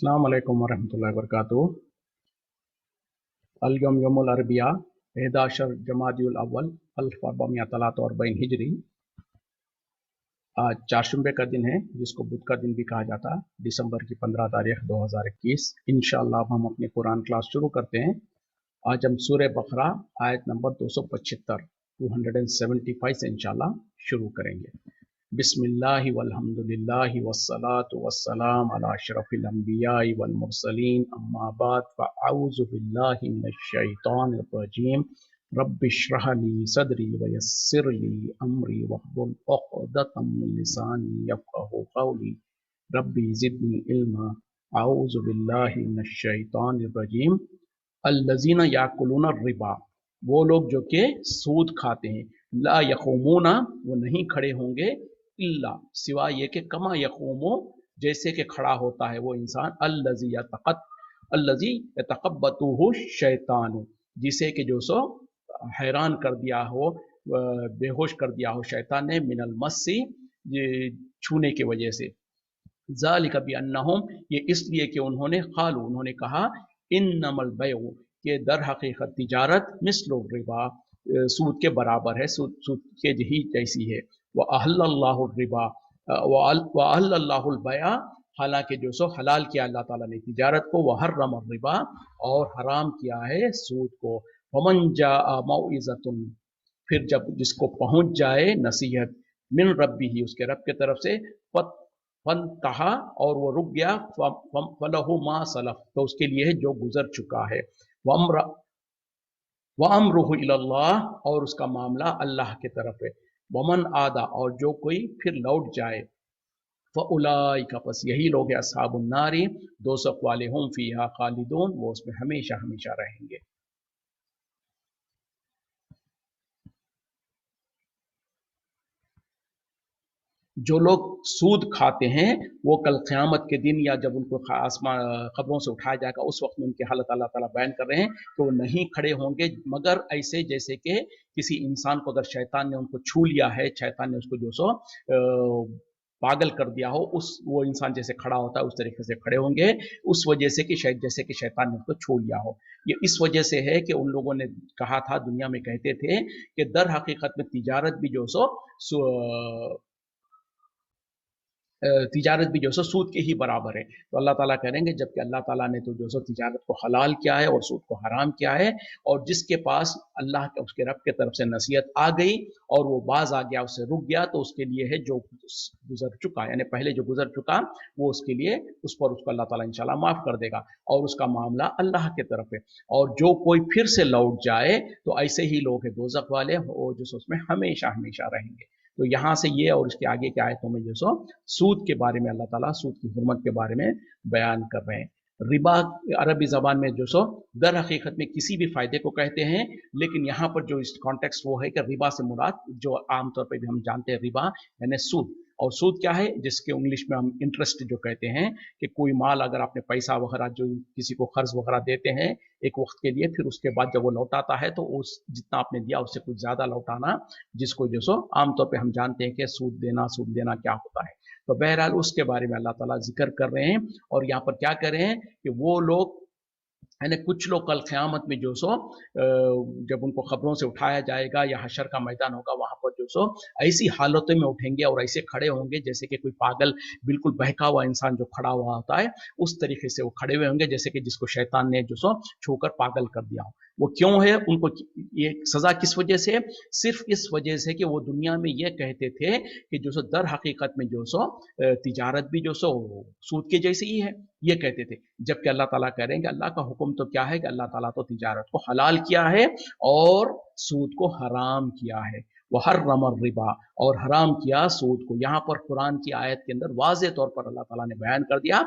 अस्सलाम वालेकुम वरहमतुल्लाहि वबरकातुहू। अल-यौम यौमुल अरबिया 11 जमादियुल अव्वल 1443 हिजरी। आज चारशंबे का दिन है, जिसको बुध का दिन भी कहा जाता है। दिसंबर की 15 तारीख 2021। इंशाअल्लाह हम अपनी कुरान क्लास शुरू करते हैं। आज हम सूरह बकरा आयत नंबर 275 275 से इंशाअल्लाह शुरू करेंगे। बिस्मिल्लाहि वल्हम्दुलिल्लाहि वस्सलातु वस्सलाम अला अशरफिल अंबियाइ वल मुरसलीन अम्मा बाद फअऊज़ु बिल्लाहि मिनश शैतानिर रजीम। रब्बिश्रह ली सदरी वयस्सिर ली अमरी वहलुल उक़दतम मिन लिसानी यफ़क़हू क़ौली। रब्बी ज़िदनी इल्मा। अऊज़ु बिल्लाहि मिनश शैतानिर रजीम। अल्लज़ीना याकुलूना रिबा, वो लोग जो कि सूद खाते हैं। ला यक़ूमूना, वो नहीं खड़े होंगे। इल्ला, सिवाय ये कि कमा यक़ूमु, जैसे कि खड़ा होता है वो इंसान। अल्लज़ी यतक़ब्बतुहु शैतानु, जिसे कि जो सो हैरान कर दिया हो, बेहोश कर दिया हो शैतान ने। मिनल मस्सी, ये छूने की वजह से। ज़ालिका बिअन्नहुम, ये इसलिए कि उन्होंने कहा इन्नमल बैउ, के दर हकीकत तिजारत मिस्लु रिबा, सूद के बराबर है, सूद के ही जैसी है। व अहल्लल्लाहु रिबा व अहल्लल्लाहुल बैआ, हालांकि जो सो हलाल किया अल्लाह ताला ने तिजारत को। व हर्रम रिबा, और हराम किया है सूद को। वमन जाअ मौइज़तुन, फिर जब जिसको पहुंच जाए नसीहत, मिन रब्बी ही, उसके रब के तरफ से, फंतहा, और वो रुक गया, फलहु मा सलफ, तो उसके लिए है जो गुजर चुका है। व अम्रुहु इलल्लाह, और उसका मामला अल्लाह के तरफ है। वमन आदा, और जो कोई फिर लौट जाए, फ़उलाइका, पस यही लोग हैं, अस्हाबुन नारी, दोज़ख वाले, हुम फीहा खालिदून, वो उसमें हमेशा हमेशा रहेंगे। जो लोग सूद खाते हैं वो कल क़यामत के दिन, या जब उनको आसमान क़ब्रों से उठाया जाएगा, उस वक्त में उनकी हालत अल्लाह ताला बयान कर रहे हैं कि वो नहीं खड़े होंगे, मगर ऐसे जैसे कि किसी इंसान को अगर शैतान ने उनको छू लिया है, शैतान ने उसको जो सो पागल कर दिया हो, वो इंसान जैसे खड़ा होता है उस तरीके से खड़े होंगे, उस वजह से कि जैसे कि शैतान ने उसको छू लिया हो। ये इस वजह से है कि उन लोगों ने कहा था, दुनिया में कहते थे कि दर हकीकत में तिजारत भी जो सो तिजारत भी जो सो सूद के ही बराबर है। तो अल्लाह ताला करेंगे, जबकि अल्लाह ताला ने तो जो सो तिजारत को हलाल किया है और सूद को हराम किया है। और जिसके पास अल्लाह के, उसके रब के तरफ से नसीहत आ गई और वो बाज आ गया, उससे रुक गया, तो उसके लिए है जो गुजर चुका, यानी पहले जो गुजर चुका, वो उसके लिए, उस पर उसको अल्लाह ताला इंशाल्लाह माफ कर देगा, और उसका मामला अल्लाह के तरफ है। और जो कोई फिर से लौट जाए, तो ऐसे ही लोग हैं दोज़ख वाले, वो जो उसमें हमेशा हमेशा रहेंगे। तो यहाँ से ये और इसके आगे की आयतों में जो सो सूद के बारे में अल्लाह ताला सूद की हुर्मत के बारे में बयान कर रहे हैं। रिबा अरबी ज़बान में जो सो दर हकीकत में किसी भी फ़ायदे को कहते हैं, लेकिन यहाँ पर जो इस कॉन्टेक्स्ट वो है कि रिबा से मुराद, जो आमतौर पर भी हम जानते हैं रिबा यानी सूद। और सूद क्या है, जिसके इंग्लिश में हम इंटरेस्ट जो कहते हैं, कि कोई माल अगर आपने पैसा वगैरह जो किसी को कर्ज वगैरह देते हैं एक वक्त के लिए, फिर उसके बाद जब वो लौटाता है तो उस जितना आपने दिया उससे कुछ ज़्यादा लौटाना, जिसको जो सो आमतौर पे हम जानते हैं कि सूद देना क्या होता है। तो बहरहाल उसके बारे में अल्लाह ताला जिक्र कर रहे हैं। और यहाँ पर क्या कर रहे हैं कि वो लोग, यानी कुछ लोग कल क़यामत में जो सो जब उनको खबरों से उठाया जाएगा या हशर का मैदान होगा, वहाँ पर जो सो ऐसी हालतों में उठेंगे और ऐसे खड़े होंगे जैसे कि कोई पागल, बिल्कुल बहका हुआ इंसान जो खड़ा हुआ होता है, उस तरीके से वो खड़े हुए होंगे, जैसे कि जिसको शैतान ने जो सो छूकर पागल कर दिया हो। वो क्यों है, उनको ये सज़ा किस वजह से? सिर्फ इस वजह से कि वो दुनिया में ये कहते थे कि जो सो दर हकीकत में जो सो तिजारत भी जो सो सूद के जैसे ही है, ये कहते थे। जबकि अल्लाह ताला कह रहे हैं कि अल्लाह का हुक्म तो क्या है कि अल्लाह ताला तो तिजारत को हलाल किया है और सूद को हराम किया है। वह हर्रम रिबा, और हराम किया सूद को। यहाँ पर कुरान की आयत के अंदर वाज़े तौर पर अल्लाह ताला ने बयान कर दिया,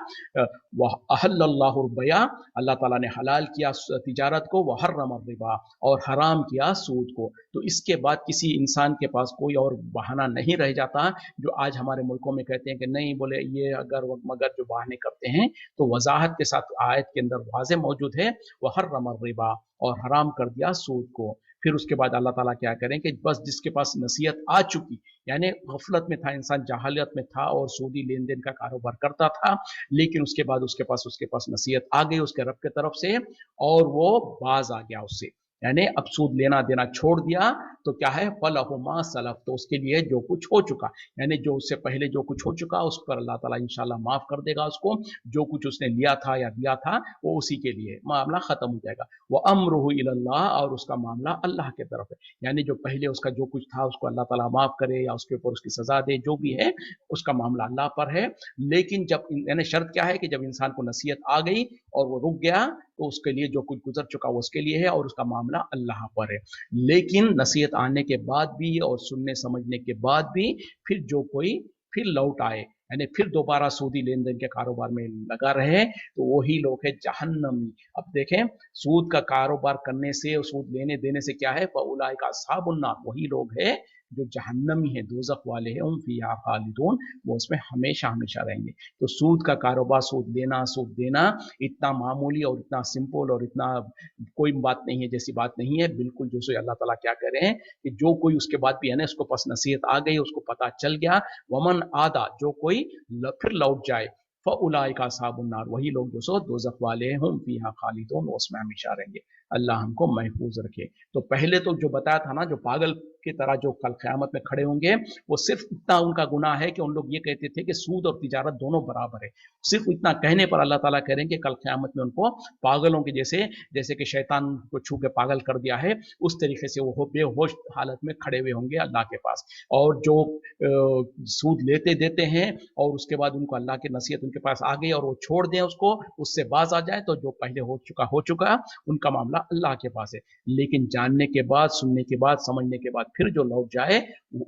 वह अहल्लल्लाहु बैआ, अल्लाह ताला ने हलाल किया तिजारत को, वह हर्रम रिबा, और हराम किया सूद को। तो इसके बाद किसी इंसान के पास कोई और बहाना नहीं रह जाता, जो आज हमारे मुल्कों में कहते हैं कि नहीं, बोले ये अगर मगर जो बहाने करते हैं, तो वजाहत के साथ आयत के अंदर वाज़े मौजूद है, वह हर्रम रिबा, और हराम कर दिया सूद को। फिर उसके बाद अल्लाह ताला क्या करें कि बस जिसके पास नसीहत आ चुकी, यानी गफलत में था इंसान, जहालियत में था और सूदी लेन देन का कारोबार करता था, लेकिन उसके बाद उसके पास नसीहत आ गई उसके रब की तरफ से और वो बाज आ गया उससे, यानी अब सूद लेना देना छोड़ दिया, तो क्या है, फलहुमा सलफ, तो उसके लिए जो कुछ हो चुका, यानी जो उससे पहले जो कुछ हो चुका उस पर अल्लाह ताला इंशाल्लाह माफ कर देगा उसको, जो कुछ उसने लिया था या दिया था वो उसी के लिए मामला खत्म हो जाएगा। वो अम्रुहु इलल्लाह, और उसका मामला अल्लाह के तरफ है, यानी जो पहले उसका जो कुछ था उसको अल्लाह ताला माफ करे या उसके ऊपर उसकी सजा दे, जो भी है उसका मामला अल्लाह पर है। लेकिन जब यानी शर्त क्या है कि जब इंसान को नसीहत आ गई और वो रुक गया, तो उसके लिए जो कुछ गुजर चुका वो उसके लिए है और उसका मामला अल्लाह पर है। लेकिन नसीहत आने के बाद भी और सुनने समझने के बाद भी फिर जो कोई फिर लौट आए, यानी फिर दोबारा सूदी लेन देन के कारोबार में लगा रहे, तो वही लोग है जहन्नमी। अब देखें, सूद का कारोबार करने से और सूद लेने देने से क्या है, फउलाइका अस्हाबुन्नार, वही लोग है जो जहन्नमी है, दोजख वाले हैं, उम फीहा खालिदून, वो उसमें हमेशा हमेशा रहेंगे। तो सूद का कारोबार, सूद लेना सूद देना इतना मामूली और इतना सिंपल और इतना कोई बात नहीं है, जैसी बात नहीं है बिल्कुल। जो सो अल्लाह ताला क्या कह रहे हैं कि जो कोई उसके बाद भी है ना, उसको पास नसीहत आ गई, उसको पता चल गया, वमन आदा, जो कोई फिर लौट जाए, फउलाइका अस्हाबुन्नार, वही लोग जो सो दोजख वाले हैं, हुम फीहा खालिदून, वो उसमें हमेशा रहेंगे। अल्लाह हमको महफूज रखे। तो पहले तो जो बताया था ना, जो पागल की तरह जो कल क़यामत में खड़े होंगे, वो सिर्फ इतना उनका गुनाह है कि उन लोग ये कहते थे कि सूद और तिजारत दोनों बराबर है। सिर्फ इतना कहने पर अल्लाह ताला कह रहे हैं कि कल क़यामत में उनको पागलों के जैसे, जैसे कि शैतान को छू के पागल कर दिया है, उस तरीके से वो बेहोश हालत में खड़े हुए होंगे अल्लाह के पास। और जो सूद लेते देते हैं और उसके बाद उनको अल्लाह की नसीहत उनके पास आ गई और वो छोड़ दें उसको, उससे बाज आ जाए, तो जो पहले हो चुका उनका मामला अल्लाह के पास है। लेकिन जानने के बाद, सुनने के बाद, समझने के बाद फिर जो लौट जाए,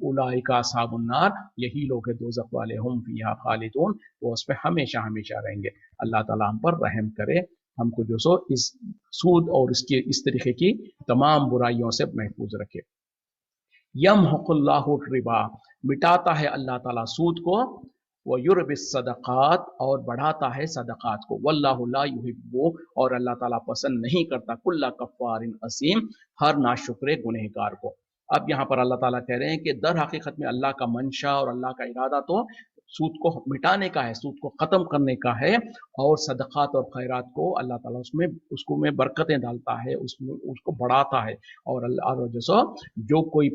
उलाइका अस्हाबुन्नार, यही लोग हैं दोज़ख वाले, हुम फीहा खालिदून, वो उसमें हमेशा हमेशा रहेंगे। अल्लाह ताला हम पर रहम करे, हमको जो सो इस सूद और इसके इस तरीके की तमाम बुराइयों से महफूज रखे। यमहकुल्लाहु रिबा, मिटाता है अल्लाह ताला सूद को, व युरबिस सदक़ात, और बढ़ाता है सदक़ात को, वल्लाहु ला युहिब्बु, और अल्लाह ताला पसंद नहीं करता कुल्ला कफ़ारिन असीम, हर नाशुक्रे गुनहगार को। अब यहाँ पर अल्लाह ताला कह रहे हैं कि दर हकीकत में अल्लाह का मंशा और अल्लाह का इरादा तो सूद को मिटाने का है, सूद को ख़त्म करने का है, और सदक़ात और खैरात को अल्लाह ताला उसमें उसको में बरकतें डालता है, उसमें उसको बढ़ाता है। और अल्लाह जैसा जो कोई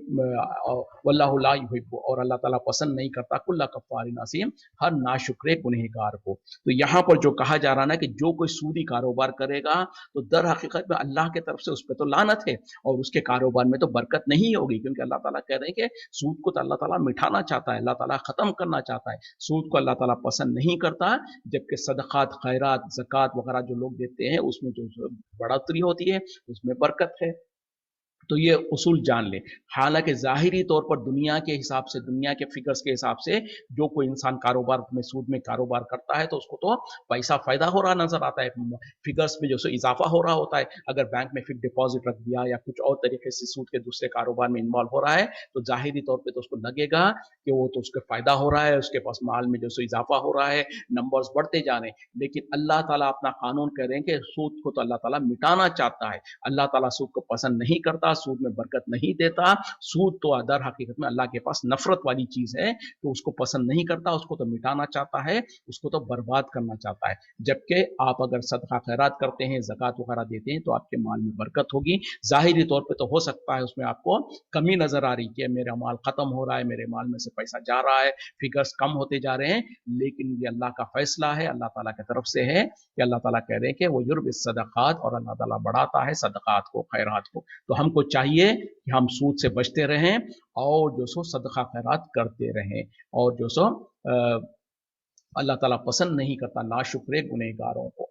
वल्लाहु ला युहिब्बु, और अल्लाह ताला पसंद नहीं करता कुल्ला कफ़ारिन असीम, हर नाशुक्रे गुनहगार को। तो यहाँ पर जो कहा जा रहा है ना कि जो कोई सूदी कारोबार करेगा, तो दर हकीकत में अल्लाह की तरफ से उस पर तो लानत है और उसके कारोबार में तो बरकत नहीं होगी, क्योंकि अल्लाह ताला कह रहे हैं कि सूद को तो अल्लाह ताला मिटाना चाहता है, अल्लाह ताला ख़त्म करना चाहता है, सूद को अल्लाह ताला पसंद नहीं करता। जबकि सदक़ात, खैरात, ज़कात वगैरह जो लोग देते हैं उसमें जो बढ़ोतरी होती है, उसमें बरकत है। तो ये उसूल जान लें। हालांकि ज़ाहिरी तौर पर दुनिया के हिसाब से, दुनिया के फिगर्स के हिसाब से, जो कोई इंसान कारोबार में सूद में कारोबार करता है तो उसको तो पैसा फ़ायदा हो रहा नज़र आता है, फिगर्स में जो सो इजाफा हो रहा होता है। अगर बैंक में फिक्स डिपॉजिट रख दिया या कुछ और तरीके से सूद के दूसरे कारोबार में इन्वॉल्व हो रहा है, तो ज़ाहिरी तौर पर तो उसको लगेगा कि वो तो उसका फ़ायदा हो रहा है, उसके पास माल में जो सो इजाफा हो रहा है, नंबर्स बढ़ते जा रहे हैं। लेकिन अल्लाह ताला अपना कानून कह रहे हैं कि सूद को तो अल्लाह ताला मिटाना चाहता है। अल्लाह ताला सूद को पसंद नहीं करता, सूद में बरकत नहीं देता। सूद तो दर हकीकत में अल्लाह के पास नफरत वाली चीज है, तो उसको पसंद नहीं करता, उसको तो मिटाना चाहता है, उसको तो बर्बाद करना चाहता है। जबकि आप अगर सदका खैरात करते हैं, ज़कात वगैरह देते हैं, तो आपके माल में बरकत होगी। ज़ाहिरी तौर पे तो हो सकता है उसमें आपको कमी नजर आ रही है, मेरा माल खत्म हो रहा है, मेरे माल में से पैसा जा रहा है, फिगर्स कम होते जा रहे हैं, लेकिन ये अल्लाह का फैसला है, अल्लाह ताला की तरफ से है कि अल्लाह ताला कह रहे हैं कि वो युर्बिस सदक़ात, और अल्लाह ताला बढ़ाता है सदक़ात को, खैरात को। तो हमको चाहिए कि हम सूद से बचते रहें और जो सो सदका खैरात करते रहें, और जो सो अल्लाह ताला पसंद नहीं करता नाशुक्रे गुनहगारों को।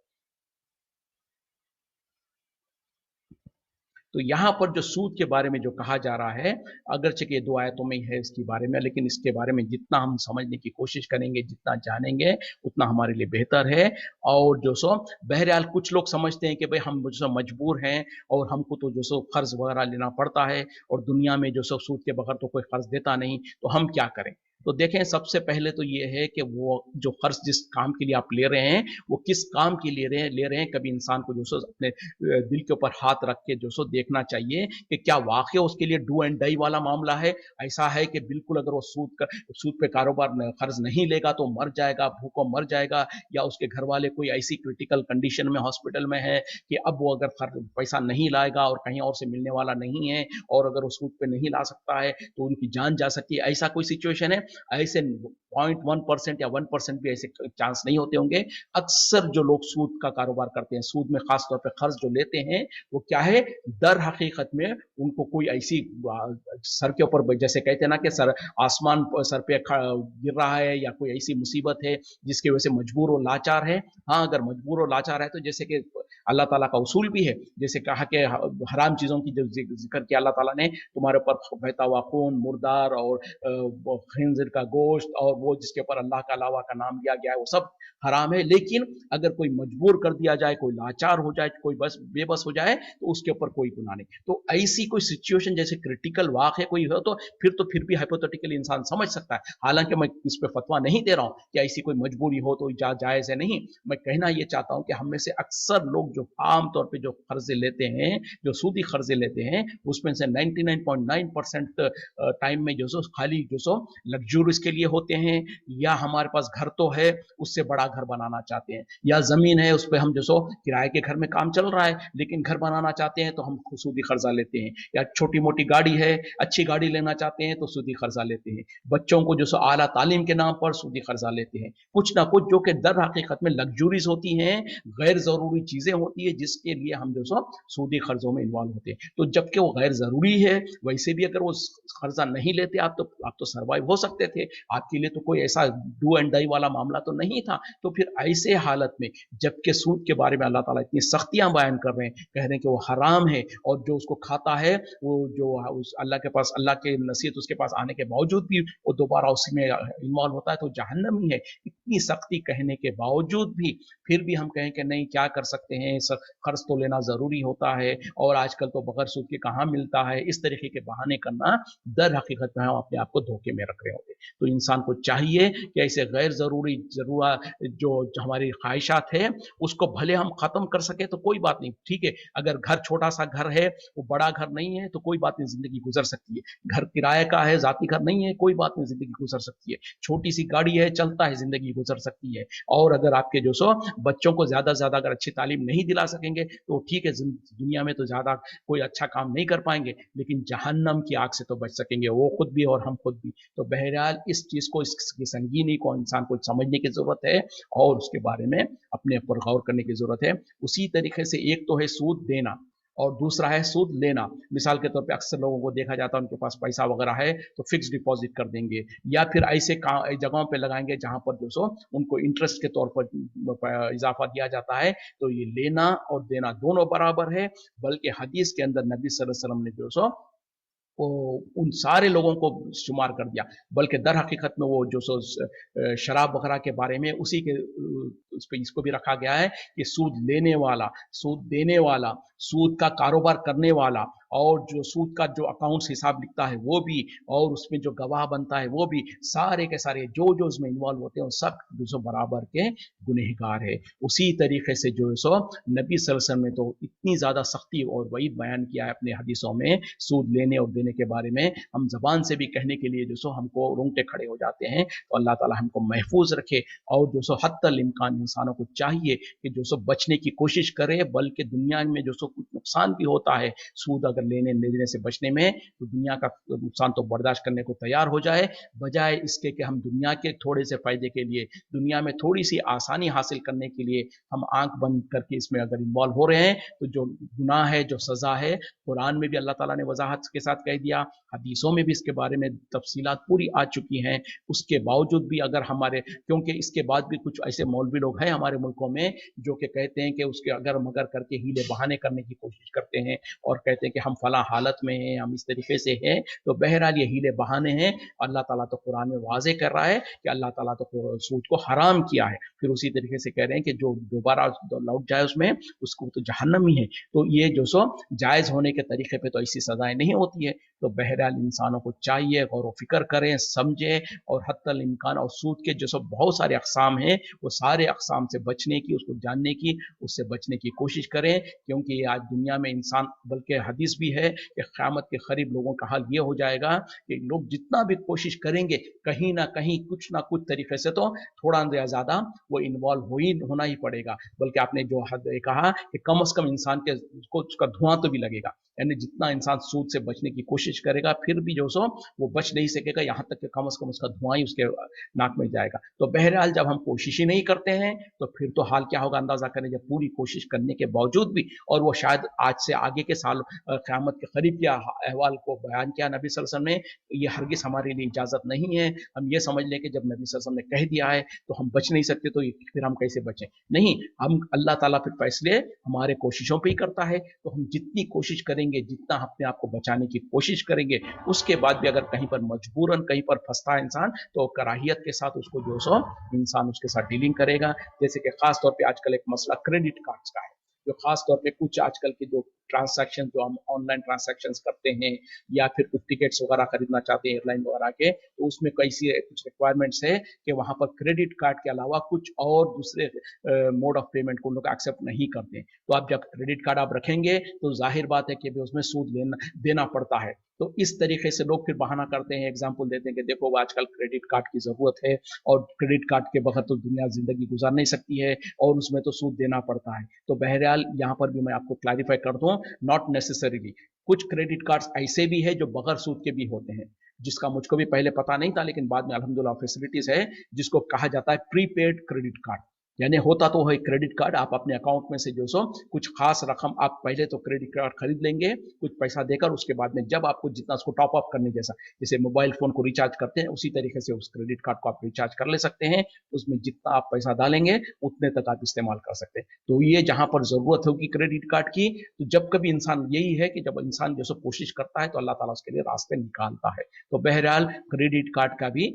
तो यहाँ पर जो सूद के बारे में जो कहा जा रहा है, अगरचे कि 2 आयतों में ही है इसके बारे में, लेकिन इसके बारे में जितना हम समझने की कोशिश करेंगे, जितना जानेंगे, उतना हमारे लिए बेहतर है। और जो सो बहरहाल कुछ लोग समझते हैं कि भाई हम जो सो मजबूर हैं और हमको तो जो सो कर्ज वगैरह लेना पड़ता है, और दुनिया में जो सो सूद के बगैर तो कोई कर्ज देता नहीं, तो हम क्या करें। تو देखें सबसे पहले तो ये है कि वो जो कर्ज जिस काम के लिए आप ले रहे हैं वो किस काम के लिए ले रहे हैं। कभी इंसान को जो सो अपने दिल के ऊपर हाथ रख के जो सो देखना चाहिए कि क्या वाकई उसके लिए डू एंड डाई वाला मामला है। ऐसा है कि बिल्कुल अगर वो सूद पे कारोबार कर्ज नहीं लेगा तो मर जाएगा, भूखों मर जाएगा, या उसके घर वाले कोई ऐसी क्रिटिकल कंडीशन में हॉस्पिटल में है कि अब वो अगर पैसा नहीं लाएगा और कहीं और से मिलने वाला नहीं है, और अगर वो सूद पे नहीं ला सकता है तो उनकी जान जा सकती है। ऐसा कोई सिचुएशन है? ऐसे 0.1% या 1% भी ऐसे चांस नहीं होते होंगे। अक्सर जो लोग सूद का कारोबार करते हैं, सूद में खास तौर पे कर्ज जो लेते हैं, वो क्या है, दर हकीकत में उनको कोई ऐसी सर के ऊपर जैसे कहते हैं ना कि सर आसमान सर पे गिर रहा है या कोई ऐसी मुसीबत है जिसकी वजह से मजबूर और लाचार है। हाँ, अगर मजबूर और लाचार है तो जैसे कि अल्लाह ताला का उसूल भी है, जैसे कहा कि हराम चीज़ों की जो जिक्र किया अल्लाह ताला ने, तुम्हारे ऊपर बहता हुआ खून, मुर्दार और खंजीर का गोश्त और वो जिसके ऊपर अल्लाह का अलावा का नाम लिया गया है, वो सब हराम है। लेकिन अगर कोई मजबूर कर दिया जाए, कोई लाचार हो जाए, कोई बस बेबस हो जाए तो उसके ऊपर कोई गुनाह नहीं। तो ऐसी कोई सिचुएशन जैसे क्रिटिकल वाक़ है कोई हो तो फिर भी हाइपोथेटिकली इंसान समझ सकता है। हालांकि मैं इस पे फतवा नहीं दे रहा हूँ कि ऐसी कोई मजबूरी हो तो जायज़ है, नहीं। मैं कहना ये चाहता हूँ कि हम में से अक्सर लोग जो आम तौर पे जो कर्जे लेते हैं, जो सूदी कर्जे लेते हैं, उसमें से 99.9% टाइम में जो सो खाली जो सो लग्जूरीज के लिए होते हैं, या हमारे पास घर तो है उससे बड़ा घर बनाना चाहते हैं, या जमीन है उस पर हम जो सो किराए के घर में काम चल रहा है लेकिन घर बनाना चाहते हैं तो हम सूदी कर्जा लेते हैं, या छोटी मोटी गाड़ी है, अच्छी गाड़ी लेना चाहते हैं तो सूदी कर्जा लेते हैं, बच्चों को जो सो आला तालीम के नाम पर सूदी कर्जा लेते हैं, कुछ ना कुछ जो कि दर हकीकत में लग्जूरीज होती हैं, गैर जरूरी चीजें होती है जिसके लिए हम जो सो सूदी कर्जों में इन्वॉल्व होते हैं। तो जबकि वो गैर जरूरी है, वैसे भी अगर वो कर्जा नहीं लेते आप तो सर्वाइव हो सकते थे, आपके लिए तो कोई ऐसा डू एंड डाई वाला मामला तो नहीं था। तो फिर ऐसे हालत में जबकि सूद के बारे में अल्लाह ताला इतनी सख्तियां बयान कर रहे हैं, कह रहे हैं कि वो हराम है, और जो उसको खाता है वो जो उस अल्लाह के पास, अल्लाह के नसीहत उसके पास आने के बावजूद भी वो दोबारा उसी में इन्वॉल्व होता है तो जहन्नमी है। इतनी सख्ती कहने के बावजूद भी फिर भी हम कहें कि नहीं, क्या कर सकते हैं, कर्ज तो लेना जरूरी होता है और आजकल तो बगैर सूद के कहाँ मिलता है, इस तरीके के बहाने करना दर हकीकत में हम अपने आप को धोखे में रख रहे होंगे। तो इंसान को चाहिए कि ऐसे गैर जरूरी जो हमारी ख्वाहिशात है उसको भले हम खत्म कर सके तो कोई बात नहीं, ठीक है। अगर घर छोटा सा घर है, वो बड़ा घर नहीं है, तो कोई बात नहीं, जिंदगी गुजर सकती है। घर किराए का है, जाती घर नहीं है, कोई बात नहीं, जिंदगी गुजर सकती है। छोटी सी गाड़ी है, चलता है, जिंदगी गुजर सकती है। और अगर आपके जो सो बच्चों को ज्यादा से ज्यादा अगर अच्छी तालीम नहीं दिला सकेंगे तो ठीक है, दुनिया में तो ज्यादा कोई अच्छा काम नहीं कर पाएंगे, लेकिन जहन्नम की आग से तो बच सकेंगे, वो खुद भी और हम खुद भी। तो बहरहाल इस चीज को, इसकी संगीनी को इंसान को समझने की जरूरत है और उसके बारे में अपने ऊपर गौर करने की जरूरत है। उसी तरीके से एक तो है सूद देना और दूसरा है सूद लेना। मिसाल के तौर पे अक्सर लोगों को देखा जाता है उनके पास पैसा वगैरह है तो फिक्स डिपॉजिट कर देंगे, या फिर ऐसे जगहों पे लगाएंगे जहां पर जो सो उनको इंटरेस्ट के तौर पर इजाफा दिया जाता है। तो ये लेना और देना दोनों बराबर है, बल्कि हदीस के अंदर नबी सल्लल्लाहु अलैहि वसल्लम ने जो सो वो उन सारे लोगों को शुमार कर दिया, बल्कि दर हकीकत में वो जो सो शराब वगैरह के बारे में उसी के उस पर इसको भी रखा गया है कि सूद लेने वाला, सूद देने वाला, सूद का कारोबार करने वाला, और जो सूद का जो अकाउंट्स हिसाब लिखता है वो भी, और उसमें जो गवाह बनता है वो भी, सारे के सारे जो उसमें इन्वॉल्व होते हैं सब जो बराबर के गुनहगार है। उसी तरीके से जो सो नबी सल्लल्लाहु अलैहि वसल्लम ने तो इतनी ज्यादा सख्ती और वईद बयान किया है अपने हदीसों में सूद लेने और देने के बारे में, हम जबान से भी कहने के लिए जो सो हमको रोंगटे खड़े हो जाते हैं। तो अल्लाह ताला हमको महफूज रखे, और जो सो हत्तल इम्कान इंसानों को चाहिए कि जो सो बचने की कोशिश करे, बल्कि दुनिया में जो सो कुछ नुकसान भी होता है सूद अगर लेने देने से बचने में, तो दुनिया का नुकसान तो बर्दाश्त करने को तैयार हो जाए, बजाय इसके कि हम दुनिया के थोड़े से फायदे के लिए, दुनिया में थोड़ी सी आसानी हासिल करने के लिए हम आंख बंद करके इसमें अगर इन्वॉल्व हो रहे हैं, तो जो गुनाह है, जो सजा है, कुरान में भी अल्लाह ताला ने वजाहत के साथ कह दिया, हदीसों में भी इसके बारे में तफसीलात पूरी आ चुकी हैं। उसके बावजूद भी अगर हमारे, क्योंकि इसके बाद भी कुछ ऐसे मौलवी लोग हैं हमारे मुल्कों में जो कि कहते हैं कि उसके अगर मगर करके हीले बहाने करने की कोशिश करते हैं और कहते हैं कि हम फला हालत में हैं, हम इस तरीके से हैं। तो बहरहाल ये हीले बहाने हैं। अल्लाह ताला तो कुरान में वाजे कर रहा है कि अल्लाह ताला तो सूद को हराम किया है, फिर उसी तरीके से कह रहे हैं कि जो दोबारा लौट जाए उसमें उसको तो जहन्नम ही है। तो ये जो सो जायज होने के तरीके पे तो ऐसी सजाएं नहीं होती है। تو बहरहाल इंसानों को चाहिए गौर व फिक्र करें, समझें और हत्तल इम्कान और सूद के जो सब बहुत सारे अक़साम हैं वो सारे अक़साम से बचने की, उसको जानने की, उससे बचने की कोशिश करें, क्योंकि आज दुनिया में इंसान, बल्कि हदीस भी है कि क़यामत के करीब लोगों का हाल ये हो जाएगा कि लोग जितना भी कोशिश करेंगे कहीं ना कहीं कुछ ना कुछ तरीके से तो थोड़ा या ज़्यादा वो इन्वॉल्व होना ही पड़ेगा। बल्कि आपने जो कहा कि कम से कम इंसान के उसको उसका धुआं तो भी लगेगा, यानी जितना इंसान सूद से बचने की कोशिश करेगा फिर भी जो सो वो बच नहीं सकेगा, यहाँ तक कि कम से कम उसका धुआं ही उसके नाक में जाएगा। तो बहरहाल जब हम कोशिश ही नहीं करते हैं तो फिर तो हाल क्या होगा अंदाजा करें, जब पूरी कोशिश करने के बावजूद भी, और वो शायद आज से आगे के साल क़यामत के करीब के अहवाल को बयान किया नबी सल्लल्लाहु अलैहि वसल्लम ने, ये हरगिज़ हमारे लिए इजाज़त नहीं है। हम ये समझ लें कि जब नबी सल्लल्लाहु अलैहि वसल्लम ने कह दिया है तो हम बच नहीं सकते, तो फिर हम कैसे बचें? नहीं, हम अल्लाह ताला फिर फैसले हमारे कोशिशों पे ही करता है, तो हम जितनी कोशिश करेंगे, जितना अपने आप को बचाने की कोशिश करेंगे, उसके बाद भी अगर कहीं पर मजबूरन कहीं पर फंसता है इंसान, तो कराहियत के साथ उसको जो सो इंसान उसके साथ डीलिंग करेगा। जैसे कि खास तौर पे आजकल एक मसला क्रेडिट कार्ड्स का है, जो खास तौर पे कुछ आजकल के जो ट्रांसैक्शन जो हम ऑनलाइन ट्रांसैक्शंस करते हैं या फिर कुछ टिकट्स वगैरह खरीदना चाहते हैं एयरलाइन वगैरह के, तो उसमें कैसी कुछ रिक्वायरमेंट्स है कि वहां पर क्रेडिट कार्ड के अलावा कुछ और दूसरे मोड ऑफ पेमेंट को लोग एक्सेप्ट नहीं करते। तो आप जब क्रेडिट कार्ड आप रखेंगे तो जाहिर बात है कि भी उसमें सूद देना पड़ता है। तो इस तरीके से लोग फिर बहाना करते हैं, एग्जाम्पल देते हैं कि देखो आजकल क्रेडिट कार्ड की जरूरत है और क्रेडिट कार्ड के बगैर तो दुनिया जिंदगी गुजार नहीं सकती है और उसमें तो सूद देना पड़ता है। तो बहरहाल यहाँ पर भी मैं आपको क्लैरिफाई कर दूं, नॉट नेसेसरीली। कुछ क्रेडिट कार्ड्स ऐसे भी है जो बगैर सूद के भी होते हैं, जिसका मुझको भी पहले पता नहीं था, लेकिन बाद में अल्हम्दुलिल्लाह फैसिलिटीज है, जिसको कहा जाता है प्रीपेड क्रेडिट कार्ड। यानी होता तो है क्रेडिट कार्ड, आप अपने अकाउंट में से जो सो कुछ खास रकम आप पहले तो क्रेडिट कार्ड खरीद लेंगे कुछ पैसा देकर, उसके बाद में जब आपको जितना उसको टॉप अप करने जैसा, जैसे मोबाइल फोन को रिचार्ज करते हैं उसी तरीके से उस क्रेडिट कार्ड को आप रिचार्ज कर ले सकते हैं। उसमें जितना आप पैसा डालेंगे उतने तक आप इस्तेमाल कर सकते हैं। तो ये जहां पर जरूरत होगी क्रेडिट कार्ड की, तो जब कभी इंसान, यही है कि जब इंसान जो सो कोशिश करता है तो अल्लाह ताला उसके लिए रास्ते निकालता है। तो बहरहाल क्रेडिट कार्ड का भी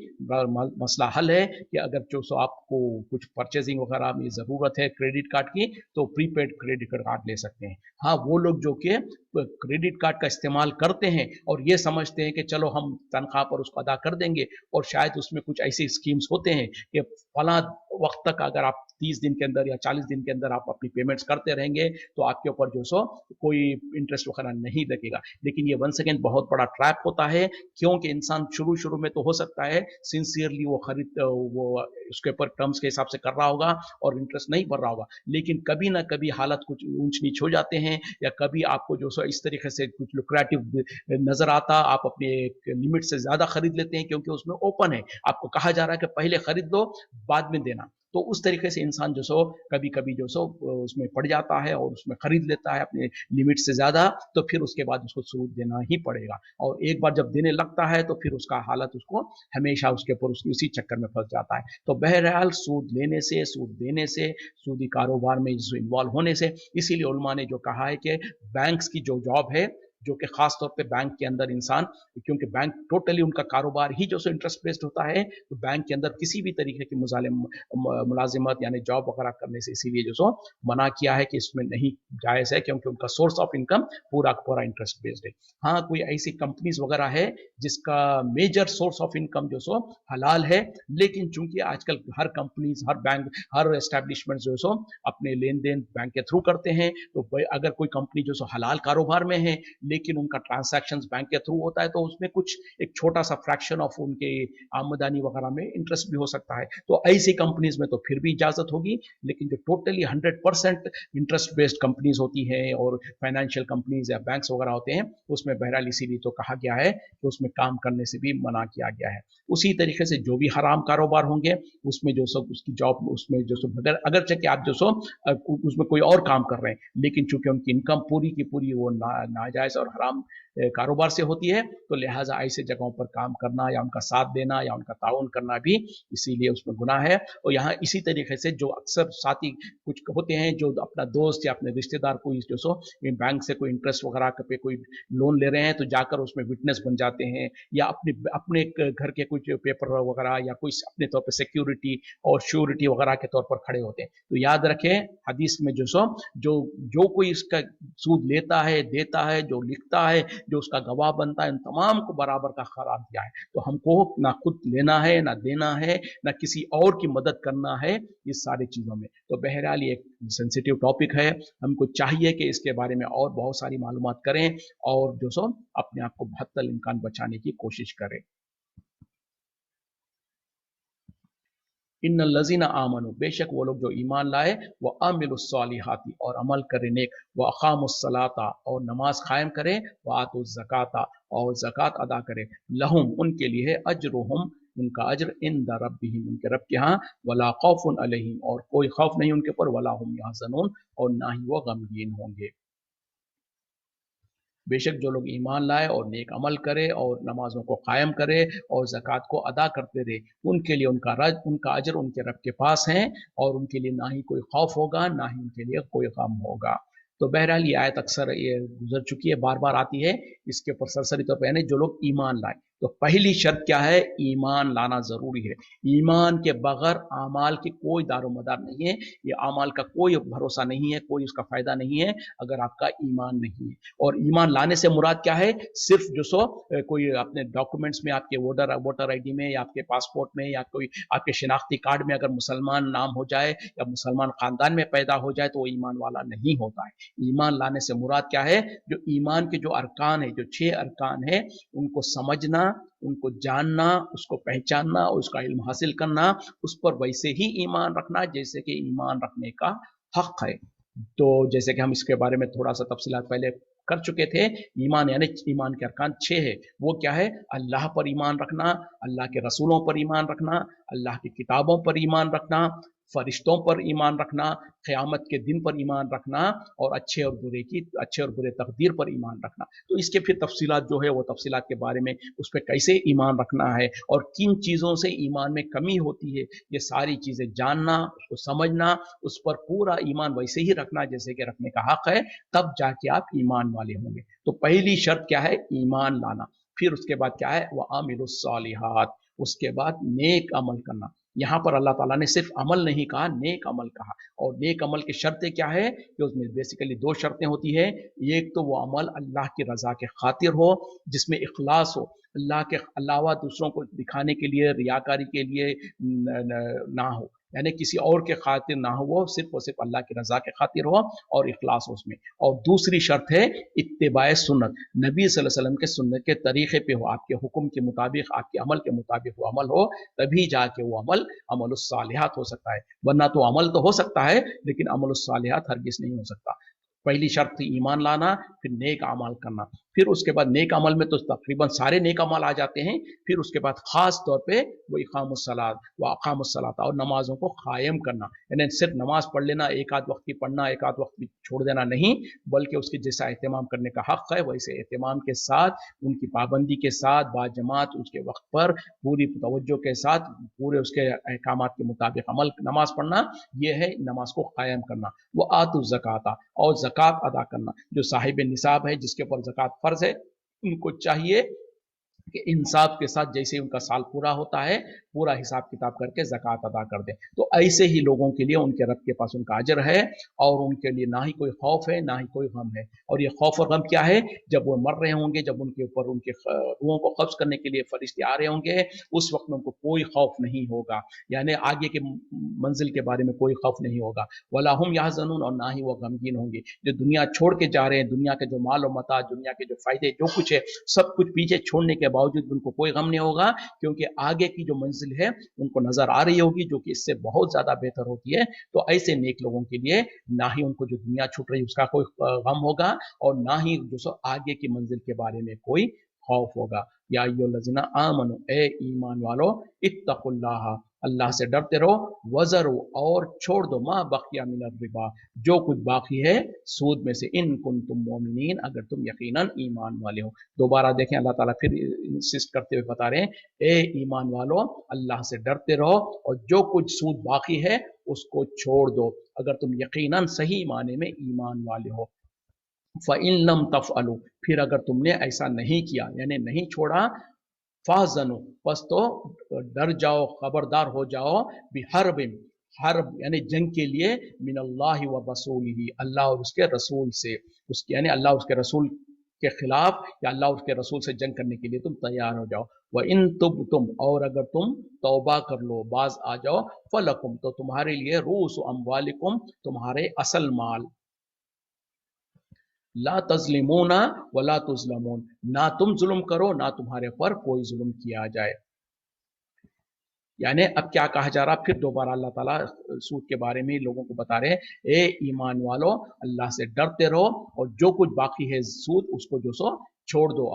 मसला हल है कि अगर जो सो आपको कुछ परचेजिंग वगैरह में ज़रूरत है क्रेडिट कार्ड की, तो प्रीपेड क्रेडिट कार्ड ले सकते हैं। हाँ, वो लोग जो कि क्रेडिट कार्ड का इस्तेमाल करते हैं और ये समझते हैं कि चलो हम तनख्वाह पर उसको अदा कर देंगे, और शायद उसमें कुछ ऐसी स्कीम्स होते हैं कि फला वक्त तक अगर आप 30 दिन के अंदर या 40 दिन के अंदर आप अपनी पेमेंट्स करते रहेंगे तो आपके ऊपर जो सो कोई इंटरेस्ट वगैरह नहीं लगेगा। लेकिन ये वंस अगेन बहुत बड़ा ट्रैप होता है, क्योंकि इंसान शुरू शुरू में तो हो सकता है सिंसियरली वो उसके ऊपर टर्म्स के हिसाब से कर रहा होगा और इंटरेस्ट नहीं भर रहा होगा, लेकिन कभी ना कभी हालत कुछ ऊंच नीच हो जाते हैं, या कभी आपको जो सो इस तरीके से कुछ लुक्रेटिव नजर आता, आप अपने लिमिट से ज्यादा खरीद लेते हैं क्योंकि उसमें ओपन है, आपको कहा जा रहा है कि पहले खरीद लो बाद में देना। तो उस तरीके से इंसान जो सो कभी कभी जो सो उसमें पड़ जाता है और उसमें खरीद लेता है अपने लिमिट से ज्यादा, तो फिर उसके बाद उसको सूद देना ही पड़ेगा। और एक बार जब देने लगता है तो फिर उसका हालत उसको हमेशा उसके ऊपर उसी चक्कर में फंस जाता है। तो बहरहाल सूद लेने से, सूद देने से, सूदी कारोबार में इन्वॉल्व होने से, इसीलिए उलमा ने जो कहा है कि बैंक्स की जो जॉब है, जो कि खास तौर पे बैंक के अंदर इंसान, क्योंकि बैंक टोटली उनका कारोबार ही जो सो इंटरेस्ट बेस्ड होता है, तो बैंक के अंदर किसी भी तरीके की मुलाजिमत यानी जॉब वगैरह करने से इसीलिए जो सो मना किया है कि इसमें नहीं जायज़ है, क्योंकि उनका सोर्स ऑफ इनकम पूरा पूरा इंटरेस्ट बेस्ड है। हाँ, कोई ऐसी कंपनीज वगैरह है जिसका मेजर सोर्स ऑफ इनकम जो सो हलाल है, लेकिन चूंकि आजकल हर कंपनीज, हर बैंक, हर एस्टेब्लिशमेंट जो सो अपने लेन देन बैंक के थ्रू करते हैं, तो अगर कोई कंपनी जो सो हलाल कारोबार में है लेकिन उनका ट्रांसैक्शन बैंक के थ्रू होता है, तो उसमें कुछ एक छोटा सा फ्रैक्शन ऑफ उनके आमदनी वगैरह में इंटरेस्ट भी हो सकता है, तो ऐसी कंपनीज में तो फिर भी इजाजत होगी। लेकिन जो टोटली 100% इंटरेस्ट बेस्ड कंपनीज होती है और फाइनेंशियल कंपनीज या बैंक्स वगैरह होते हैं, उसमें बहरहाल इसीलिए तो कहा गया है कि उसमें काम करने से भी मना किया गया है। उसी तरीके से जो भी हराम कारोबार होंगे उसमें जो सब उसकी जॉब, उसमें जो सब अगर चाहे आप जो सो उसमें कोई और काम कर रहे हैं, लेकिन चूंकि उनकी इनकम पूरी की पूरी वो नाजायज और हराम कारोबार से होती है, तो लिहाजा ऐसे जगहों पर काम करना या उनका साथ देना या उनका ताउन करना भी इसीलिए उसमें गुनाह है। और यहाँ इसी तरीके से जो अक्सर साथी कुछ होते हैं जो अपना दोस्त या अपने रिश्तेदार को जो सो बैंक से कोई इंटरेस्ट वगैरह पे कोई लोन ले रहे हैं, तो जाकर उसमें विटनेस बन जाते हैं, या अपने अपने घर के कुछ पेपर वगैरह या कोई अपने तौर पर सिक्योरिटी और श्योरिटी वगैरह के तौर पर खड़े होते हैं। तो याद रखें, हदीस में जो सो जो जो कोई इसका सूद लेता है, देता है, जो लिखता है جو اس کا گواہ بنتا ہے، ان تمام کو برابر کا قرار دیا ہے. تو ہم کو نہ خود لینا ہے، نہ دینا ہے، نہ کسی اور کی مدد کرنا ہے اس ساری چیزوں میں. تو بہرحال یہ ایک سینسیٹیو ٹاپک ہے، ہم کو چاہیے کہ اس کے بارے میں اور بہت ساری معلومات کریں اور جو سو اپنے آپ کو بہتر امکان بچانے کی کوشش کریں. ان الذین آمنوا، بے شک وہ لوگ جو ایمان لائے، وہ عاملوا الصالحات اور عمل کرے نیک، وہ اقاموا الصلاۃ اور نماز قائم کرے، وہ آتوا الزکاۃ اور زکوٰۃ ادا کرے، لہم ان کے لیے اجرہم ان کا اجر عند ربہم ان کے رب کے ہاں، ولا خوف علیہم اور کوئی خوف نہیں ان کے اوپر، ولا هم یحزنون اور نہ ہی وہ غمگین ہوں گے. بے شک جو لوگ ایمان لائے اور نیک عمل کرے اور نمازوں کو قائم کرے اور زکوٰۃ کو ادا کرتے رہے، ان کے لیے ان کا اجر ان کے رب کے پاس ہے، اور ان کے لیے نہ ہی کوئی خوف ہوگا، نہ ہی ان کے لیے کوئی غم ہوگا. تو بہرحال یہ آیت اکثر یہ گزر چکی ہے، بار بار آتی ہے. اس کے اوپر سرسری طور پہ یعنی جو لوگ ایمان لائے، تو پہلی شرط کیا ہے؟ ایمان لانا ضروری ہے. ایمان کے بغیر اعمال کی کوئی دار و مدار نہیں ہے، یہ اعمال کا کوئی بھروسہ نہیں ہے، کوئی اس کا فائدہ نہیں ہے اگر آپ کا ایمان نہیں ہے. اور ایمان لانے سے مراد کیا ہے؟ صرف جو سو کوئی اپنے ڈاکومنٹس میں آپ کے ووٹر آئی ڈی میں یا آپ کے پاسپورٹ میں یا کوئی آپ کے شناختی کارڈ میں اگر مسلمان نام ہو جائے یا مسلمان خاندان میں پیدا ہو جائے تو وہ ایمان والا نہیں ہوتا ہے. ایمان لانے سے مراد کیا ہے؟ جو ایمان کے جو ارکان ہے، جو 6 ارکان ہے، ان کو سمجھنا، ان کو جاننا، اس کو پہچاننا، اس کا علم حاصل کرنا، اس پر ویسے ہی ایمان رکھنا جیسے کہ ایمان رکھنے کا حق ہے. تو جیسے کہ ہم اس کے بارے میں تھوڑا سا تفصیلات پہلے کر چکے تھے. ایمان یعنی ایمان کے ارکان 6 ہے. وہ کیا ہے؟ اللہ پر ایمان رکھنا، اللہ کے رسولوں پر ایمان رکھنا، اللہ کی کتابوں پر ایمان رکھنا، فرشتوں پر ایمان رکھنا، قیامت کے دن پر ایمان رکھنا، اور اچھے اور برے تقدیر پر ایمان رکھنا. تو اس کے پھر تفصیلات جو ہے وہ تفصیلات کے بارے میں اس پہ کیسے ایمان رکھنا ہے اور کن چیزوں سے ایمان میں کمی ہوتی ہے، یہ ساری چیزیں جاننا، اس کو سمجھنا، اس پر پورا ایمان ویسے ہی رکھنا جیسے کہ رکھنے کا حق ہے، تب جا کے آپ ایمان والے ہوں گے. تو پہلی شرط کیا ہے؟ ایمان لانا. پھر اس کے بعد کیا ہے؟ وَعَامِلُوا الصَّالِحَاتِ، اس کے بعد نیک عمل کرنا. یہاں پر اللہ تعالیٰ نے صرف عمل نہیں کہا، نیک عمل کہا. اور نیک عمل کی شرطیں کیا ہے؟ کہ اس میں بیسیکلی 2 شرطیں ہوتی ہے. ایک تو وہ عمل اللہ کی رضا کے خاطر ہو، جس میں اخلاص ہو، اللہ کے علاوہ دوسروں کو دکھانے کے لیے، ریاکاری کے لیے نہ ہو، یعنی کسی اور کے خاطر نہ ہو، وہ صرف اور صرف اللہ کی رضا کے خاطر ہو اور اخلاص ہو اس میں. اور دوسری شرط ہے اتباع سنت، نبی صلی اللہ علیہ وسلم کے سنت کے طریقے پہ ہو، آپ کے حکم کے مطابق، آپ کے عمل کے مطابق وہ عمل ہو، تبھی جا کے وہ عمل الصالحات ہو سکتا ہے. ورنہ تو عمل تو ہو سکتا ہے لیکن عمل الصالحات ہرگز نہیں ہو سکتا. پہلی شرط تھی ایمان لانا، پھر نیک اعمال کرنا. پھر اس کے بعد نیک عمل میں تو تقریباً سارے نیک عمل آ جاتے ہیں. پھر اس کے بعد خاص طور پہ وہ اقام الصلاۃ و اقام الصلاۃ اور نمازوں کو قائم کرنا، یعنی صرف نماز پڑھ لینا، ایک آدھ وقت کی پڑھنا، ایک آدھ وقت کی چھوڑ دینا نہیں، بلکہ اس کی جیسا اہتمام کرنے کا حق ہے ویسے اہتمام کے ساتھ، ان کی پابندی کے ساتھ، با جماعت اس کے وقت پر پوری توجہ کے ساتھ پورے اس کے احکامات کے مطابق نماز پڑھنا، یہ ہے نماز کو قائم کرنا. وہ آتوا الزکاۃ اور زکوٰۃ ادا کرنا. جو صاحب نصاب ہے، جس کے اوپر زکوٰۃ فرض ہے، ان کو چاہیے کہ انصاف کے ساتھ جیسے ان کا سال پورا ہوتا ہے پورا حساب کتاب کر کے زکوٰۃ ادا کر دیں. تو ایسے ہی لوگوں کے لیے ان کے رب کے پاس ان کا اجر ہے، اور ان کے لیے نہ ہی کوئی خوف ہے، نہ ہی کوئی غم ہے. اور یہ خوف اور غم کیا ہے؟ جب وہ مر رہے ہوں گے، جب ان کے اوپر ان کے روحوں کو قبض کرنے کے لیے فرشتے آ رہے ہوں گے، اس وقت میں ان کو کوئی خوف نہیں ہوگا، یعنی آگے کے منزل کے بارے میں کوئی خوف نہیں ہوگا. ولا هم يحزنون اور نہ ہی وہ غمگین ہوں گے. جو دنیا چھوڑ کے جا رہے ہیں، دنیا کے جو مال و متاع، دنیا کے جو فائدے، جو کچھ ہے، سب کچھ پیچھے چھوڑنے کے باوجود ان کو کوئی غم نہیں ہوگا، کیونکہ آگے کی جو منزل ہے ان کو نظر آ رہی ہوگی، جو کہ اس سے بہت زیادہ بہتر ہوتی ہے. تو ایسے نیک لوگوں کے لیے نہ ہی ان کو جو دنیا چھوٹ رہی اس کا کوئی غم ہوگا، اور نہ ہی جو سو آگے کی منزل کے بارے میں کوئی خوف ہوگا. یا ایھا الذین آمنوا، اے ایمان والو، اتقوا اللہ، اللہ سے ڈرتے رہو، وذروا اور چھوڑ دو، ما بقی من الربا، جو کچھ باقی ہے سود میں سے، ان کنتم مؤمنین، اگر تم یقیناً ایمان والے ہو. دوبارہ دیکھیں اللہ تعالیٰ پھر انسسٹ کرتے ہوئے بتا رہے ہیں، اے ایمان والو، اللہ سے ڈرتے رہو اور جو کچھ سود باقی ہے اس کو چھوڑ دو اگر تم یقیناً صحیح معنی میں ایمان والے ہو. فَإِن لَمْ تَفْعَلُوا، پھر اگر تم نے ایسا نہیں کیا، یعنی نہیں چھوڑا، فَاحْذَرُوا، پس تو ڈر جاؤ، خبردار ہو جاؤ، بِحَرْبٍ، حرب یعنی جنگ کے لیے، من اللہ و رسولہ، اللہ اور اس کے رسول سے، یعنی اللہ اور اس کے رسول کے خلاف یا اللہ اور اس کے رسول سے جنگ کرنے کے لیے تم تیار ہو جاؤ. وَإِن تُبْتُمْ اور اگر تم توبہ کر لو باز آ جاؤ فَلَكُمْ تو تمہارے لیے رؤوسُ اموالکم تمہارے اصل مال لا تظلمون ولا تظلمون نہ تم ظلم کرو نہ تمہارے پر کوئی ظلم کیا جائے. یعنی اب کیا کہا جا رہا پھر دوبارہ اللہ تعالیٰ سود کے بارے میں لوگوں کو بتا رہے ہیں اے ایمان والو اللہ سے ڈرتے رہو اور جو کچھ باقی ہے سود اس کو جو سو چھوڑ دو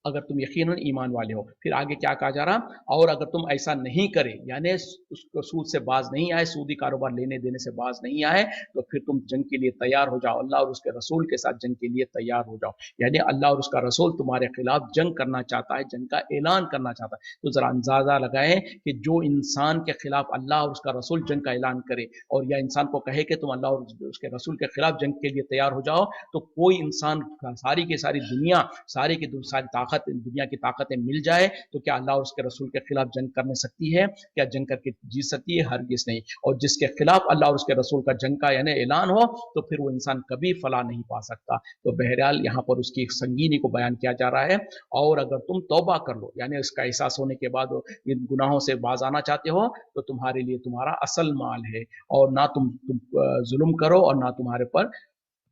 اگر تم یقیناً ایمان والے ہو. پھر آگے کیا کہا جا رہا اور اگر تم ایسا نہیں کرے یعنی اس کو سود سے باز نہیں آئے سودی کاروبار لینے دینے سے باز نہیں آئے تو پھر تم جنگ کے لیے تیار ہو جاؤ اللہ اور اس کے رسول کے ساتھ جنگ کے لیے تیار ہو جاؤ. یعنی اللہ اور اس کا رسول تمہارے خلاف جنگ کرنا چاہتا ہے جنگ کا اعلان کرنا چاہتا ہے. تو ذرا اندازہ لگائیں کہ جو انسان کے خلاف اللہ اور اس کا رسول جنگ کا اعلان کرے اور یا انسان کو کہے کہ تم اللہ اور اس کے رسول کے خلاف جنگ کے لیے تیار ہو جاؤ تو کوئی انسان ساری کی ساری دنیا ساری طاقت دنیا کی طاقتیں مل جائے تو کیا اللہ اور اس کے رسول کے خلاف جنگ کرنے سکتی ہے کیا جنگ کر کے جیت سکتی ہے ہرگز نہیں. اور جس کے خلاف اللہ اور اس کے رسول کا جنگ کا یعنی اعلان ہو تو پھر وہ انسان کبھی فلاح نہیں پا سکتا. تو بہرحال یہاں پر اس کی سنگینی کو بیان کیا جا رہا ہے اور اگر تم توبہ کر لو یعنی اس کا احساس ہونے کے بعد ان گناہوں سے باز آنا چاہتے ہو تو تمہارے لیے تمہارا اصل مال ہے اور نہ تم ظلم کرو اور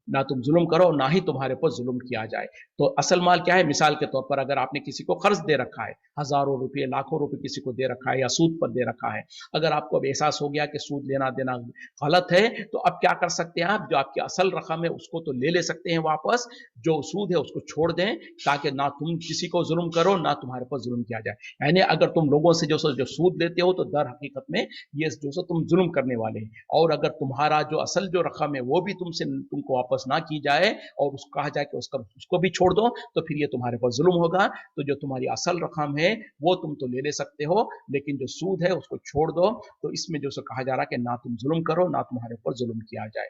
نہ تم ظلم کرو اور نہ ہی تمہارے پر ظلم کیا جائے. تو اصل مال کیا ہے مثال کے طور پر اگر آپ نے کسی کو قرض دے رکھا ہے ہزاروں روپے لاکھوں روپے کسی کو دے رکھا ہے یا سود پر دے رکھا ہے اگر آپ کو اب احساس ہو گیا کہ سود لینا دینا غلط ہے تو اب کیا کر سکتے ہیں آپ جو آپ کی اصل رقم ہے اس کو تو لے سکتے ہیں واپس جو سود ہے اس کو چھوڑ دیں تاکہ نہ تم کسی کو ظلم کرو نہ تمہارے پر ظلم کیا جائے. یعنی اگر تم لوگوں سے جو سود لیتے ہو تو در حقیقت میں یہ جو تم ظلم کرنے والے ہیں اور اگر تمہارا جو اصل جو رقم ہے وہ بھی تم کو واپس نہ کی جائے اور اس کو کہا جائے کہ اس کو بھی چھوڑ دو تو پھر یہ تمہارے پر ظلم ہوگا. تو جو تمہاری اصل رقم ہے وہ تم تو لے سکتے ہو لیکن جو سود ہے اس کو چھوڑ دو. تو اس میں جو کہا جا رہا کہ نہ تم ظلم کرو نہ تمہارے پر ظلم کیا جائے.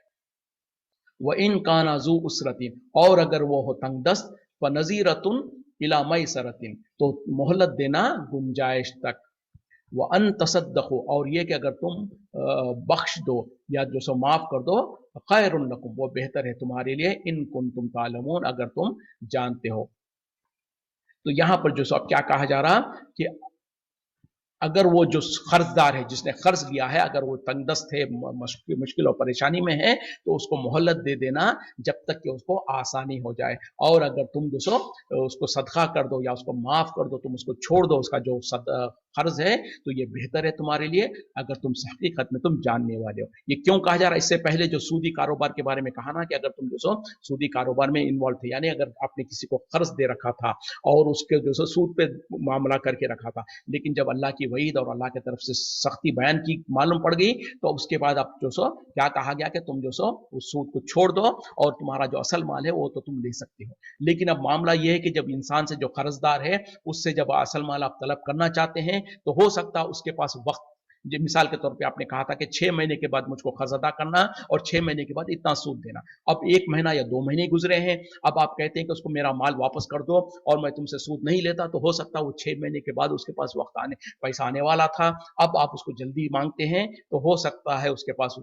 وَإِن كَانَ ذُو عُسْرَةٍ اور اگر وہ ہو تنگ دست فَنَظِيرَةٌ إِلَىٰ مَيْسَرَةٍ تو مہلت دینا گنجائش تک. وَأَن تَصَدَّقُوا اور یہ کہ اگر تم بخش دو یا جو سو معاف کر دو خیر لکم وہ بہتر ہے تمہارے لیے ان کنتم تعلمون اگر تم جانتے ہو. تو یہاں پر جو سو اب کیا کہا جا رہا کہ اگر وہ جو قرض دار ہے جس نے قرض لیا ہے اگر وہ تنگ دست ہے مشکل اور پریشانی میں ہے تو اس کو مہلت دے دینا جب تک کہ اس کو آسانی ہو جائے. اور اگر تم جو سو اس کو صدقہ کر دو یا اس کو معاف کر دو تم اس کو چھوڑ دو اس کا جو قرض ہے تو یہ بہتر ہے تمہارے لیے اگر تم حقیقت میں تم جاننے والے ہو. یہ کیوں کہا جا رہا ہے اس سے پہلے جو سودی کاروبار کے بارے میں کہا نا کہ اگر تم جو سو سودی کاروبار میں انوالو تھے یعنی اگر آپ نے کسی کو قرض دے رکھا تھا اور اس کے جو سو سود پہ معاملہ کر کے رکھا تھا لیکن جب اللہ کی وعید اور اللہ کی طرف سے سختی بیان کی معلوم پڑ گئی تو اس کے بعد اب جو سو کیا کہا گیا کہ تم جو سو اس سود کو چھوڑ دو اور تمہارا جو اصل مال ہے وہ تو تم لے سکتے ہو. لیکن اب معاملہ یہ ہے کہ جب انسان سے جو قرض دار ہے اس سے جب اصل مال آپ طلب کرنا چاہتے ہیں تو ہو سکتا اس کے پاس وقت مثال کے طور پہ آپ نے کہا تھا کہ 6 مہینے کے بعد مجھ کو قرض ادا کرنا اور 6 مہینے کے بعد اتنا سود دینا. اب 1 مہینہ یا 2 مہینے گزرے ہیں اب آپ کہتے ہیں کہ اس کو میرا مال واپس کر دو اور میں تم سے سود نہیں لیتا تو ہو سکتا وہ 6 مہینے کے بعد اس کے پاس پیسہ آنے والا تھا اب آپ اس کو جلدی مانگتے ہیں تو ہو سکتا ہے اس کے پاس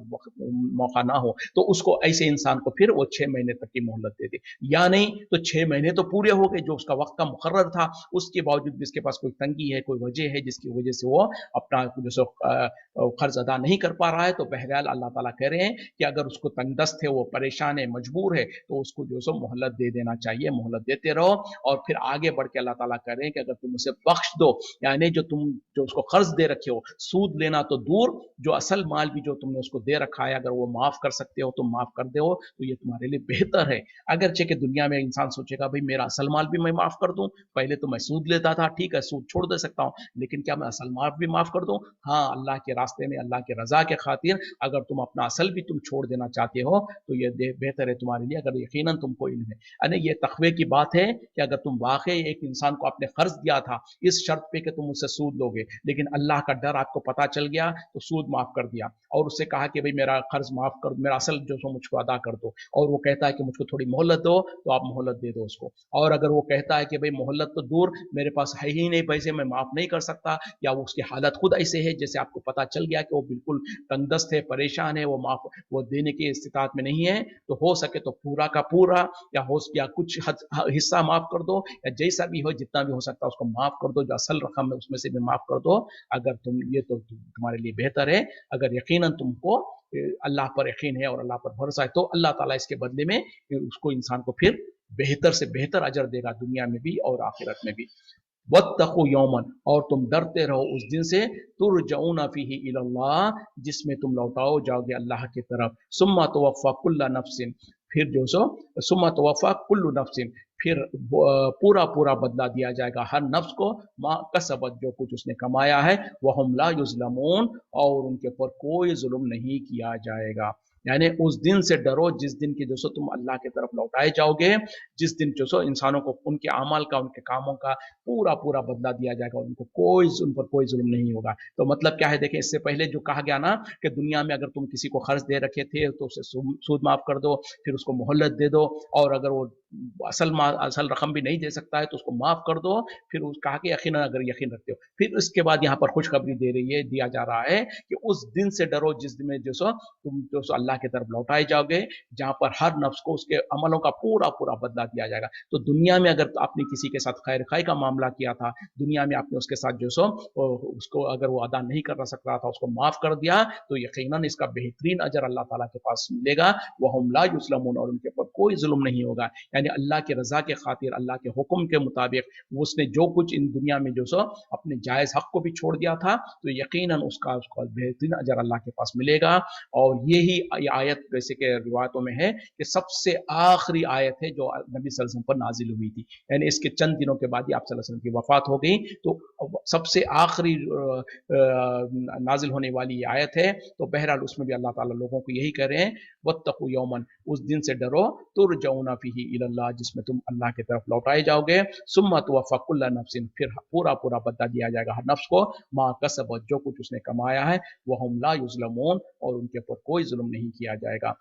موقع نہ ہو تو اس کو ایسے انسان کو پھر وہ 6 مہینے تک کی مہلت دے دے یا نہیں تو 6 مہینے تو پورے ہو گئے جو اس کا وقت کا مقرر تھا اس کے باوجود جس کے پاس کوئی تنگی ہے کوئی وجہ ہے جس کی وجہ سے وہ اپنا جو قرض ادا نہیں کر پا رہا ہے تو بہرحال اللہ تعالیٰ کہہ رہے ہیں کہ اگر اس کو تنگ دست ہے وہ پریشان ہے مجبور ہے تو اس کو جو سو مہلت دے دینا چاہیے مہلت دیتے رہو. اور پھر آگے بڑھ کے اللہ تعالیٰ کہہ رہے ہیں کہ اگر تم اسے بخش دو یعنی جو اس کو قرض دے رکھے ہو سود لینا تو دور جو اصل مال بھی جو تم نے اس کو دے رکھا ہے اگر وہ معاف کر سکتے ہو تم معاف کر دو تو یہ تمہارے لیے بہتر ہے. اگرچہ کہ دنیا میں انسان سوچے گا بھائی میرا اصل مال بھی میں معاف کر دوں پہلے تو میں سود لیتا تھا ٹھیک ہے سود چھوڑ دے سکتا ہوں لیکن کیا میں اصل مال بھی معاف کر دوں. ہاں اللہ کے راستے میں اللہ کے رضا کے خاطر اگر تم اپنا اصل بھی تم چھوڑ دینا چاہتے ہو تو یہ بہتر ہے تمہارے لیے اگر یقیناً تم کو علم ہے. یعنی یہ تقوی کی بات ہے کہ اگر تم واقعی ایک انسان کو اپنے قرض دیا تھا اس شرط پہ کہ تم اس سے سود لو گے لیکن اللہ کا ڈر آپ کو پتا چل گیا تو سود معاف کر دیا اور اس سے کہا کہ بھئی میرا قرض معاف کر میرا اصل جو سو مجھ کو ادا کر دو اور وہ کہتا ہے کہ مجھ کو تھوڑی مہلت دو تو آپ مہلت دے دو اس کو. اور اگر وہ کہتا ہے کہ بھئی مہلت تو دور میرے پاس ہے ہی نہیں پیسے میں معاف نہیں کر سکتا یا وہ اس کی حالت خود ایسے ہے جیسے آپ आपको पता चल गया कि वो बिल्कुल तंगदस्त है, परेशान है, वो देने की इस्तिताअत में नहीं है, तो हो सके तो पूरा का पूरा या कुछ हिस्सा माफ कर दो, या जैसा भी हो, जितना भी हो सकता है उसको माफ कर दो, जो असल रकम है उसमें से भी माफ कर दो। अगर तुम ये तो तुम्हारे लिए बेहतर है। अगर यकीनन तुमको अल्लाह पर यकीन है और अल्लाह पर भरोसा है, तो अल्लाह ताला इसके बदले में उसको, इंसान को फिर बेहतर से बेहतर अजर देगा, दुनिया में भी और आखिरत में भी। वत्तकू यौमन, और तुम डरते रहो उस दिन से, तुरजऊना फीही इलल्लाह, जिसमें तुम लौटाओ जाओगे अल्लाह की तरफ। सुम्मा तुवफ़्फ़ा कुल्ला नफ्सिन, फिर जो सो सुम्मा तुवफ़्फ़ा कुल्लु नफ्सिन, फिर पूरा पूरा बदला दिया जाएगा हर नफ्स को, मा कसबत, जो कुछ उसने कमाया है, वहुम ला युज़लमून, और उनके ऊपर कोई जुल्म नहीं किया जाएगा। यानी उस दिन से डरो जिस दिन की जो सो तुम अल्लाह की तरफ लौटाए जाओगे, जिस दिन जो सो इंसानों को उनके अमल का, उनके कामों का पूरा पूरा बदला दिया जाएगा, उनको उन पर कोई जुल्म नहीं होगा। तो मतलब क्या है, देखें, इससे पहले जो कहा गया ना कि दुनिया में अगर तुम किसी को खर्च दे रखे थे तो उसे सूद माफ कर दो, फिर उसको मोहलत दे दो, और अगर वो असल रकम भी नहीं दे सकता है तो उसको माफ कर दो। फिर कहा कि यकीन, अगर यकीन रखते हो, फिर उसके बाद यहाँ पर खुशखबरी दिया जा रहा है कि उस दिन से डरो जिस दिन में जो सो तुम जो सो अल्लाह की तरफ लौटाए जाओगे, जहां पर हर नफ्स को उसके अमलों का पूरा पूरा बदला दिया जाएगा। तो दुनिया में अगर आपने किसी के साथ खैर खाई का मामला किया था, दुनिया में आपने उसके साथ जो सो उसको अगर वो अदा नहीं कर सक रहा था, उसको माफ कर दिया, तो यकीनन इसका बेहतरीन अजर अल्लाह ताला के पास मिलेगा। वह हम ला युस्लमून, और उनके ऊपर कोई जुल्म नहीं होगा। यानी अल्लाह के रजा के खातिर, अल्लाह के हुक्म के मुताबिक उसने जो कुछ इन दुनिया में जो सो अपने जायज हक को भी छोड़ दिया था, तो यकीनन उसका बेहतरीन अजर अल्लाह के पास मिलेगा। और यही आयत जैसे कि रिवायतों में है कि सबसे आखिरी आयत है जो नबी सल्लल्लाहु अलैहि वसल्लम पर नाजिल हुई थी। यानी इसके चंद दिनों के बाद ही आप सल्लल्लाहु अलैहि वसल्लम की वफात हो गई, तो सबसे आखिरी नाजिल होने वाली ये आयत है। तो बहरहाल उसमें भी अल्लाह ताला लोगों को यही कह रहे हैं, वत्तकू यौमन, उस दिन से डरो, तुरजऊना फीही इलल्लाह, जिसमें तुम अल्लाह की तरफ लौटाए जाओगे। सुम्मा तुवफ़्फ़ा कुल्ला नफ्सिन, फिर पूरा पूरा बदला दिया जाएगा हर नफ्स को, मा कसबत, जो कुछ उसने कमाया है, वहुम ला युज़लमून, और उनके ऊपर कोई जुल्म नहीं किया जाएगा।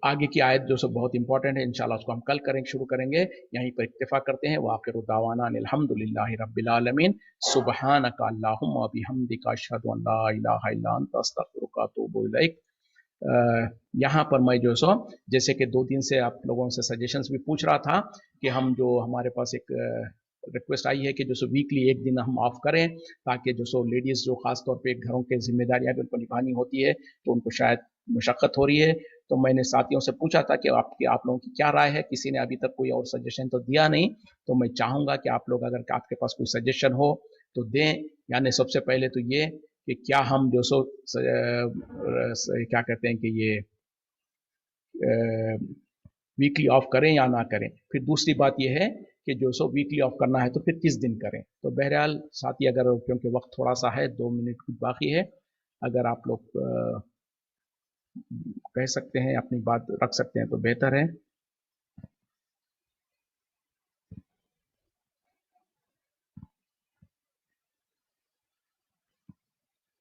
आगे की आयत जो सब बहुत इंपॉर्टेंट है, इंशाल्लाह उसको हम कल शुरू करेंगे। यहीं पर इत्तेफाक करते हैं। वाखिरु दावाना अल्हम्दुलिल्लाहि रब्बिल आलमीन, सुब्हानका अल्लाहुम्मा बिहम्दिका अशहदु अन ला इलाहा इल्ला अंता अस्तगफिरुका व अतूबु इलैक। यहाँ पर मैं जो सो, जैसे कि 2 दिन से आप लोगों से सजेशंस भी पूछ रहा था कि हम जो, हमारे पास एक रिक्वेस्ट आई है कि जो सो वीकली एक दिन हम ऑफ करें, ताकि जो सो लेडीज़ जो खास तौर पे घरों के जिम्मेदारियां भी उनको निभानी होती है, तो उनको शायद मशक्क़त हो रही है। तो मैंने साथियों से पूछा था कि आप लोगों की क्या राय है। किसी ने अभी तक कोई और सजेशन तो दिया नहीं, तो मैं चाहूँगा कि आप लोग, अगर आपके पास कोई सजेशन हो तो दें। यानी सबसे पहले तो ये कि क्या हम जो सो क्या कहते हैं कि ये वीकली ऑफ करें या ना करें। फिर दूसरी बात यह है कि जो सो वीकली ऑफ करना है तो फिर किस दिन करें। तो बहरहाल साथी, अगर, क्योंकि वक्त थोड़ा सा है, 2 मिनट कुछ बाकी है, अगर आप लोग कह सकते हैं, अपनी बात रख सकते हैं तो बेहतर है।